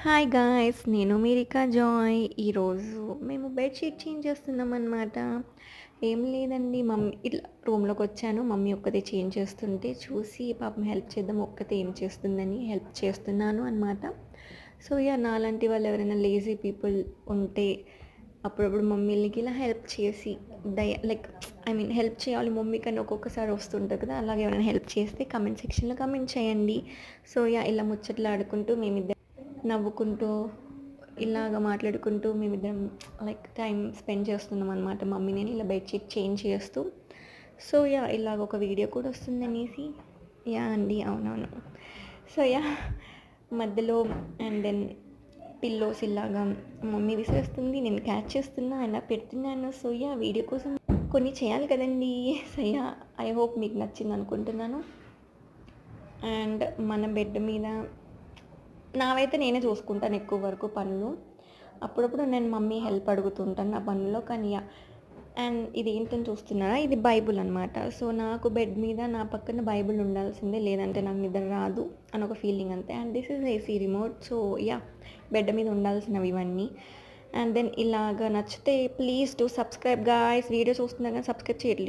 Hi guys, నేను మీ Rica Joy. ఈరోజు మేము బెడ్‌షీట్ చేంజ్ చేస్తున్నామనమాట. ఏం లేదండి, మమ్మీ ఇట్లా రూమ్‌లోకి వచ్చాను. మమ్మీ ఒక్కతే చేంజ్ చేస్తుంటే చూసి పాపం హెల్ప్ చేద్దాం, ఒక్కతే ఏం చేస్తుందని హెల్ప్ చేస్తున్నాను అనమాట. సో నాలాంటి వాళ్ళు ఎవరైనా లేజీ పీపుల్ ఉంటే అప్పుడప్పుడు మమ్మీలకి ఇలా హెల్ప్ చేసి లైక్ హెల్ప్ చేయాలి మమ్మీకి అని ఒక్కొక్కసారి వస్తుంటుంది కదా. అలాగే ఎవరైనా హెల్ప్ చేస్తే కమెంట్ సెక్షన్‌లో కమెంట్ చేయండి. సో ఇలా ముచ్చట్లు మేమిద్దరం నవ్వుకుంటూ ఇలాగ మాట్లాడుకుంటూ మేమిద్దరం లైక్ టైం స్పెండ్ చేస్తున్నాం అనమాట. మమ్మీ నేను ఇలా బెడ్షీట్ చేంజ్ చేస్తూ. సో ఇలాగ ఒక వీడియో కూడా వస్తుందనేసి అండి, అవునవును. సో మధ్యలో అండ్ దెన్ పిల్లోస్ ఇలాగా మమ్మీ విసిరేస్తుంది, నేను క్యాచ్ చేస్తున్నా, అలా పెడుతున్నాను. సో వీడియో కోసం కొన్ని చేయాలి కదండి. సో ఐ హోప్ మీకు నచ్చింది అనుకుంటున్నాను. అండ్ మన బెడ్ మీద నావైతే నేనే చూసుకుంటాను ఎక్కువ వరకు పనులు. అప్పుడప్పుడు నేను మమ్మీ హెల్ప్ అడుగుతుంటాను నా పనుల్లో. కానీ అండ్ ఇది ఏంటని చూస్తున్నారా, ఇది బైబుల్ అనమాట. సో నాకు బెడ్ మీద నా పక్కన బైబుల్ ఉండాల్సిందే, లేదంటే నాకు నిద్ర రాదు అని ఒక ఫీలింగ్ అంతే. And this is AC remote. So bed మీద ఉండాల్సినవి ఇవన్నీ. అండ్ దెన్ ఇలాగ నచ్చితే please to subscribe guys. Video చూస్తున్నా కానీ సబ్స్క్రైబ్ చేయట్లేదు.